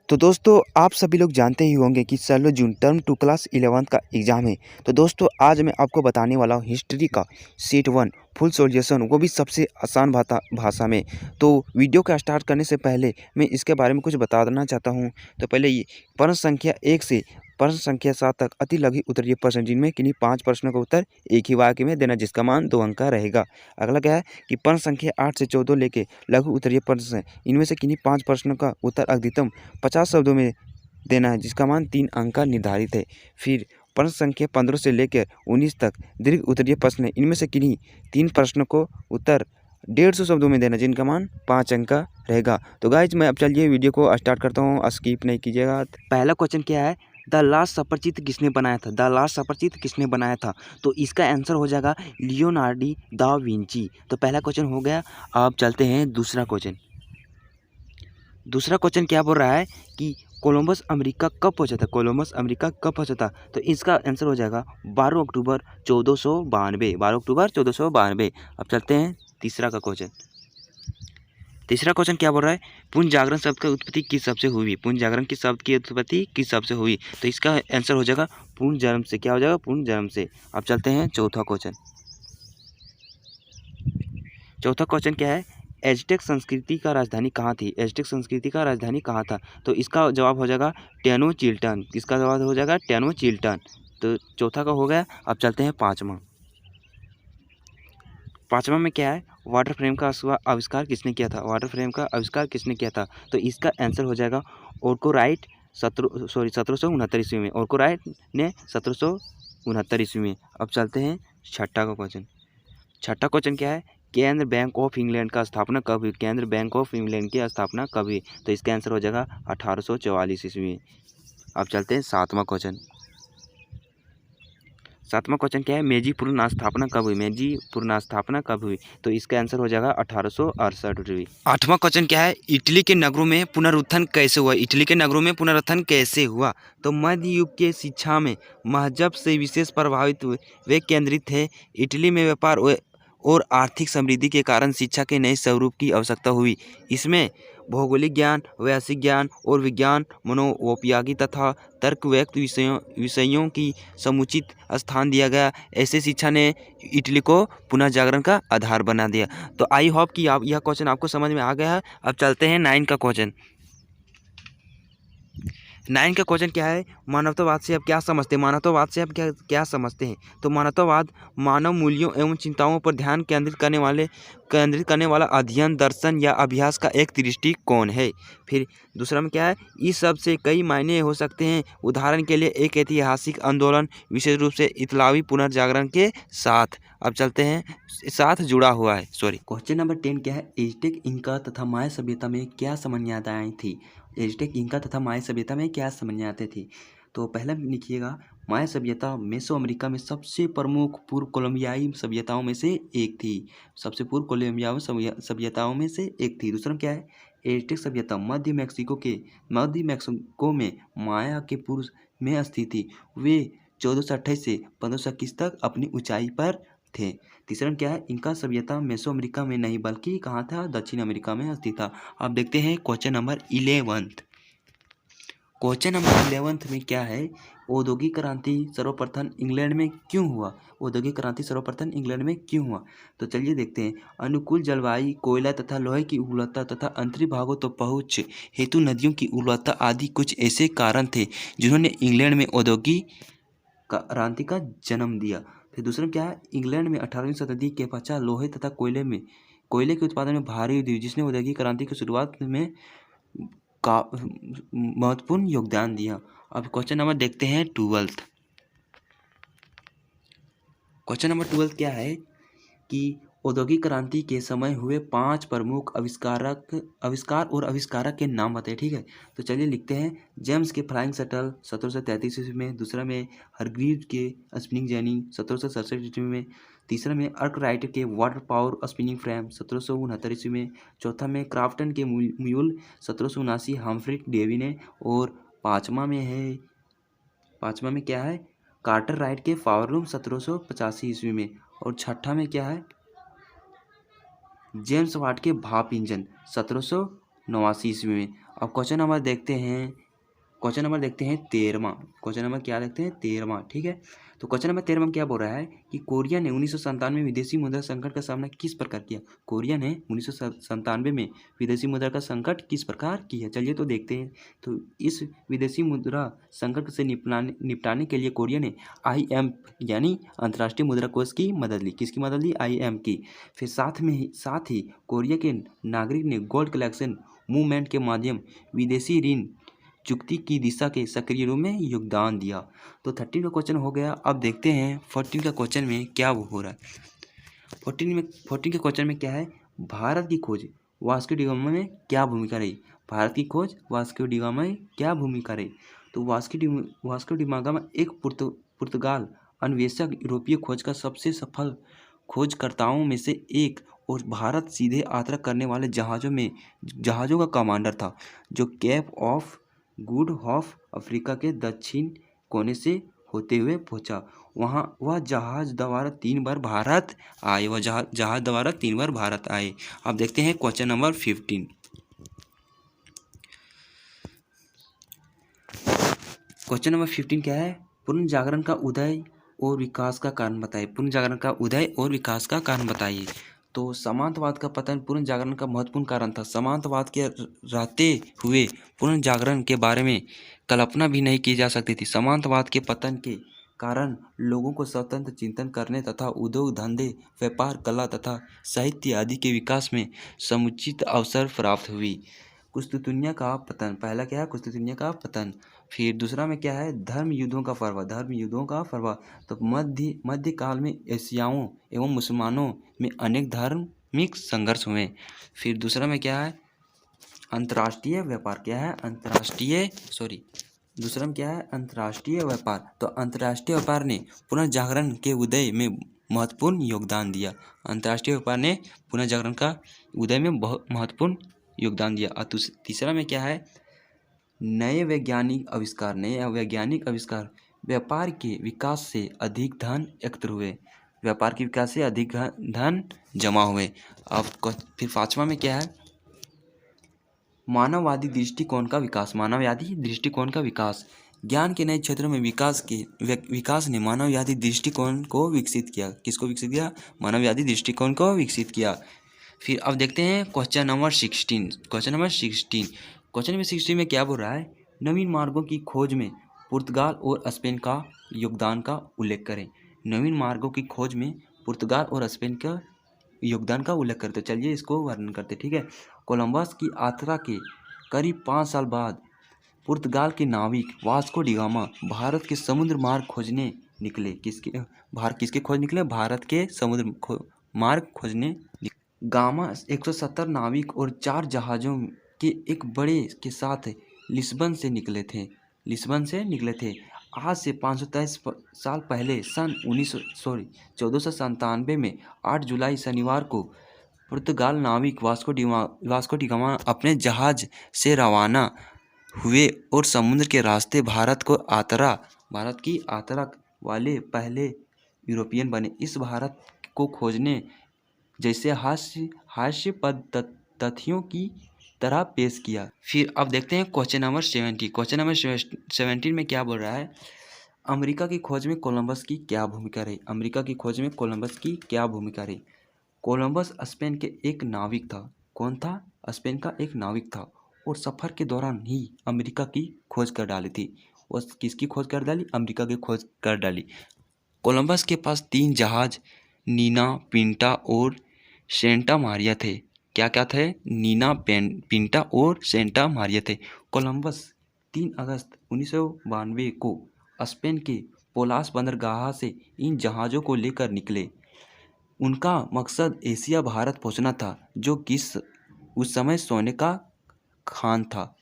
तो दोस्तों आप सभी लोग जानते ही होंगे कि 16 जून टर्म 2 क्लास 11th का एग्ज़ाम है। तो दोस्तों आज मैं आपको बताने वाला हूँ हिस्ट्री का सेट 1 फुल सॉल्यूशन, वो भी सबसे आसान भाषा में। तो वीडियो का स्टार्ट करने से पहले मैं इसके बारे में कुछ बता देना चाहता हूँ। तो पहले ये प्रश्न संख्या 1 से प्रश्न संख्या 7 तक अति लघु उत्तरीय प्रश्न, जिनमें किन्हीं 5 प्रश्नों का उत्तर एक ही वाक्य में देना, जिसका मान 2 अंक का रहेगा। अगला क्या है कि प्रश्न संख्या 8 से 14 लेके लघु उत्तरीय प्रश्न हैं, इनमें से किन्हीं 5 प्रश्नों का उत्तर अधिकतम 50 शब्दों में देना है, जिसका मान 3 अंक का निर्धारित है। फिर प्रश्न संख्या 15 से लेकर 19 तक दीर्घ उत्तरीय प्रश्न है, इनमें से किन्हीं 3 प्रश्नों को उत्तर 150 शब्दों में देना, जिनका मान 5 अंक का रहेगा। तो गाइज मैं अब चलिए वीडियो को स्टार्ट करता हूँ, स्किप नहीं कीजिएगा। पहला क्वेश्चन क्या है, द लास्ट सपर चित्र किसने बनाया था? द लास्ट सपर चित्र किसने बनाया था? तो इसका आंसर हो जाएगा लियोनार्डो दा विंची। तो पहला क्वेश्चन हो गया। अब चलते हैं दूसरा क्वेश्चन। दूसरा क्वेश्चन क्या बोल रहा है कि कोलंबस अमेरिका कब पहुंचा था? कोलंबस अमेरिका कब पहुंचा था? तो इसका आंसर हो जाएगा 12 अक्टूबर 1492। 12 अक्टूबर 1492। अब चलते हैं तीसरा का क्वेश्चन। तीसरा क्वेश्चन क्या बोल रहा है, पुनः जागरण शब्द की उत्पत्ति किस शब्द से हुई? पुनः जागरण की शब्द की उत्पत्ति किस शब्द से हुई? तो इसका आंसर हो जाएगा पूर्ण जन्म से। क्या हो जाएगा? पूर्ण जन्म से। अब चलते हैं चौथा क्वेश्चन। चौथा क्वेश्चन क्या है, एज़टेक संस्कृति का राजधानी कहाँ थी? एज़टेक संस्कृति का राजधानी कहाँ था? तो इसका जवाब हो जाएगा टेनोचिल्टन। इसका जवाब हो जाएगा टेनोचिल्टन। तो चौथा का हो गया। अब चलते हैं पाँचवा। पाँचवा में क्या है, वाटर फ्रेम का आविष्कार किसने किया था? वाटर फ्रेम का आविष्कार किसने किया था? तो इसका आंसर हो जाएगा ओर्कोराइट 1769 ईस्वी में। ओर्कोराइट ने 1769 ईस्वी में। अब चलते हैं छठा का क्वेश्चन। छठा क्वेश्चन क्या है, केंद्र बैंक ऑफ इंग्लैंड का स्थापना कब हुई? केंद्र बैंक ऑफ इंग्लैंड की स्थापना कब हुई? तो इसका आंसर हो जाएगा 1844 ईस्वी में। अब चलते हैं सातवां क्वेश्चन। सातवां क्वेश्चन क्या है, मेजी पूर्ण स्थापना कब हुई? मेजी पूर्ण स्थापना कब हुई? तो इसका आंसर हो जाएगा 1868 ईस्वी। आठवां क्वेश्चन क्या है, इटली के नगरों में पुनरुत्थान कैसे हुआ? इटली के नगरों में पुनरुत्थान कैसे हुआ? तो मध्य युग के शिक्षा में मजहब से विशेष प्रभावित वे केंद्रित थे। इटली में व्यापार और आर्थिक समृद्धि के कारण शिक्षा के नए स्वरूप की आवश्यकता हुई। इसमें भौगोलिक ज्ञान, वैश्विक ज्ञान और विज्ञान, मनोवैज्ञानिक तथा तर्कयुक्त विषयों की समुचित स्थान दिया गया। ऐसे शिक्षा ने इटली को पुनः जागरण का आधार बना दिया। तो आई होप कि आप यह क्वेश्चन आपको समझ में आ गया है। अब चलते हैं 9 का क्वेश्चन। 9 का क्वेश्चन क्या है, मानवतावाद से आप क्या समझते हैं? मानवतावाद से आप क्या क्या समझते हैं? तो मानवतावाद मानव मूल्यों एवं चिंताओं पर ध्यान केंद्रित करने वाला अध्ययन, दर्शन या अभ्यास का एक दृष्टिकोण है। फिर दूसरा में क्या है, इस शब्द से कई मायने हो सकते हैं। उदाहरण के लिए एक ऐतिहासिक आंदोलन, विशेष रूप से इतालवी पुनर्जागरण के साथ। अब चलते हैं साथ जुड़ा हुआ है। क्वेश्चन नंबर 10 क्या है, एज़टेक, इंका तथा माया सभ्यता में क्या समन्वयताएं थी? एज़टेक, इंका तथा माया सभ्यता में क्या समन्वयताएं थी? तो पहला लिखिएगा, माया सभ्यता मेसो अमेरिका में सबसे प्रमुख पूर्व कोलंबियाई सभ्यताओं में से एक थी। सबसे पूर्व कोलंबियाई सभ्यताओं में से एक थी। दूसरा क्या है, एज़टेक सभ्यता मध्य मैक्सिको में माया के पूर्व में स्थित थी। वे 1428 से 1521 तक अपनी ऊंचाई पर थे। तीसरा क्या है, इनका सभ्यता मेसो अमेरिका में नहीं बल्कि कहाँ था? दक्षिण अमेरिका में स्थित था। अब देखते हैं क्वेश्चन नंबर 11। क्वेश्चन नंबर 11 में क्या है, औद्योगिक क्रांति सर्वप्रथम इंग्लैंड में क्यों हुआ? औद्योगिक क्रांति सर्वप्रथम इंग्लैंड में क्यों हुआ? तो चलिए देखते हैं। अनुकूल जलवायु, कोयला तथा लोहे की उपलब्धता तथा अंतरिक्ष भागों तो पहुँच हेतु नदियों की उपलब्धता आदि कुछ ऐसे कारण थे जिन्होंने इंग्लैंड में औद्योगिक क्रांति का जन्म दिया। फिर दूसरा क्या है, इंग्लैंड में 18वीं शताब्दी के पश्चात लोहे तथा कोयले के उत्पादन में भारी वृद्धि हुई, जिसने औद्योगिक क्रांति की शुरुआत में का महत्वपूर्ण योगदान दिया। अब क्वेश्चन नंबर देखते हैं 12। क्वेश्चन नंबर 12 क्या है कि औद्योगिक क्रांति के समय हुए 5 प्रमुख आविष्कार और आविष्कारक के नाम बताइए। ठीक है, तो चलिए लिखते हैं। जेम्स के फ्लाइंग शटल 1733 ईस्वी में। दूसरा में हरग्रीव्स के स्पिनिंग जेनी 1767 ईस्वी में। तीसरा में आर्कराइट के वाटर पावर स्पिनिंग फ्रेम 1769 ईस्वी में। चौथा में क्राफ्टन के म्यूल 1779 हम्फ्री डेवी ने। और पाँचवा में क्या है, कार्टर राइट के पावर लूम 1785 ईस्वी में। और छठा में क्या है, जेम्स वाट के भाप इंजन 1700 1989 ईस्वी में। अब क्वेश्चन नंबर देखते हैं 13वां। क्वेश्चन नंबर क्या देखते हैं 13वां, ठीक है। तो क्वेश्चन नंबर 13वां क्या बोल रहा है कि कोरिया ने 1997 में विदेशी मुद्रा संकट का सामना किस प्रकार किया। कोरिया ने 1997 में विदेशी मुद्रा का संकट किस प्रकार किया, चलिए तो देखते हैं। तो इस विदेशी मुद्रा संकट से निपटाने के लिए कोरिया ने IMF यानी अंतर्राष्ट्रीय मुद्रा कोष की मदद ली। किसकी मदद ली? IMF की। फिर साथ ही कोरिया के नागरिक ने गोल्ड कलेक्शन मूवमेंट के माध्यम विदेशी ऋण चुकती की दिशा के सक्रिय रूप में योगदान दिया। तो 13 का क्वेश्चन हो गया। अब देखते हैं 14 का क्वेश्चन में क्या वो हो रहा है। 14 के क्वेश्चन में क्या है, भारत की खोज वास्को डी गामा में क्या भूमिका रही। भारत की खोज वास्को डी गामा में क्या भूमिका रही। तो वास्को डी गामा एक पुर्तगाल अन्वेषक यूरोपीय खोज का सबसे सफल खोजकर्ताओं में से एक और भारत सीधे यात्रा करने वाले जहाज़ों का कमांडर था, जो Cape of Good Hope Africa के दक्षिण कोने से होते हुए पहुंचा। वह जहाज द्वारा 3 बार भारत आए। अब देखते हैं क्वेश्चन नंबर 15। क्वेश्चन नंबर 15 क्या है, पुनर्जागरण का उदय और विकास का कारण बताइए। पुनर्जागरण का उदय और विकास का कारण बताइए। तो सामंतवाद का पतन पुनर्जागरण का महत्वपूर्ण कारण था। सामंतवाद के रहते हुए पुनर्जागरण के बारे में कल्पना भी नहीं की जा सकती थी। सामंतवाद के पतन के कारण लोगों को स्वतंत्र चिंतन करने तथा उद्योग धंधे, व्यापार, कला तथा साहित्य आदि के विकास में समुचित अवसर प्राप्त हुई। कुस्तुतुनिया का पतन, पहला क्या है, कुस्तुतुनिया का पतन। फिर दूसरा में क्या है, धर्म युद्धों का फरवा। तो मध्यकाल में एशियाओं एवं मुसलमानों में अनेक धार्मिक संघर्ष हुए। फिर दूसरा में क्या है, अंतर्राष्ट्रीय व्यापार। क्या है, दूसरा में क्या है, अंतर्राष्ट्रीय व्यापार। तो अंतर्राष्ट्रीय व्यापार ने पुनर्जागरण के उदय में महत्वपूर्ण योगदान दिया। अंतर्राष्ट्रीय व्यापार ने पुनर्जागरण का उदय में बहुत महत्वपूर्ण योगदान दिया। और तीसरा में क्या है, नए वैज्ञानिक आविष्कार व्यापार के विकास से अधिक धन एकत्र हुए। व्यापार के विकास से अधिक धन जमा हुए। अब फिर 5वां में क्या है, मानववादी दृष्टिकोण का विकास। ज्ञान के नए क्षेत्रों में विकास ने मानववादी दृष्टिकोण को विकसित किया। किसको विकसित किया? मानववादी दृष्टिकोण को विकसित किया। फिर अब देखते हैं क्वेश्चन नंबर 16 में क्या बोल रहा है, नवीन मार्गों की खोज में पुर्तगाल और स्पेन का योगदान का उल्लेख करें। नवीन मार्गों की खोज में पुर्तगाल और स्पेन का योगदान का उल्लेख करते। चलिए इसको वर्णन करते, ठीक है। कोलंबस की यात्रा के करीब 5 साल बाद पुर्तगाल के नाविक वास्को डी गामा भारत के समुद्र मार्ग खोजने निकले। किसके खोज निकले? भारत के समुद्र मार्ग खोजने। गामा 170 नाविक और 4 जहाज़ों के एक बड़े के साथ लिस्बन से निकले थे। आज से 523 साल पहले सन 1497 में 8 जुलाई शनिवार को पुर्तगाल नाविक वास्को डी गामा अपने जहाज से रवाना हुए और समुद्र के रास्ते भारत की यात्रा वाले पहले यूरोपियन बने। इस भारत को खोजने जैसे हास्यास्पद तथ्यों की तरह पेश किया। फिर अब देखते हैं क्वेश्चन नंबर 17 में क्या बोल रहा है, अमेरिका की खोज में कोलंबस की क्या भूमिका रही। कोलंबस स्पेन के एक नाविक था। कौन था? स्पेन का एक नाविक था और सफ़र के दौरान ही अमेरिका की खोज कर डाली थी। और किसकी खोज कर डाली? अमेरिका की खोज कर डाली। कोलंबस के पास 3 जहाज नीना, पिंटा और सेंटा मारिया थे। क्या थे? नीना, पिंटा और सेंटा मारिया थे। कोलंबस 3 अगस्त 1992 को स्पेन के पोलास बंदरगाह से इन जहाज़ों को लेकर निकले। उनका मकसद एशिया भारत पहुंचना था, जो उस समय सोने का खान था।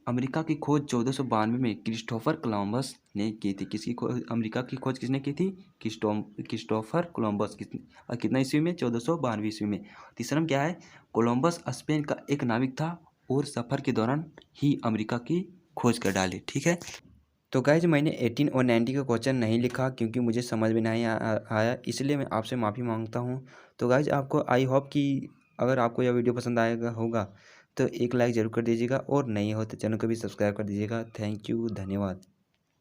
अमेरिका की खोज 1492 में क्रिस्टोफर कोलंबस ने की थी। अमेरिका की खोज किसने की थी? Christopher Columbus. कितना ईस्वी में? 1492 ईस्वी में। तीसरा में क्या है, कोलंबस स्पेन का एक नाविक था और सफ़र के दौरान ही अमेरिका की खोज कर डाली। ठीक है, तो गाइज मैंने 18 और 90 का क्वेश्चन नहीं लिखा क्योंकि मुझे समझ में नहीं आया, इसलिए मैं आपसे माफ़ी मांगता हूँ। तो गाइज आपको आई होप कि अगर आपको यह वीडियो पसंद आएगा होगा तो एक लाइक ज़रूर कर दीजिएगा और नए हो तो चैनल को भी सब्सक्राइब कर दीजिएगा। थैंक यू, धन्यवाद।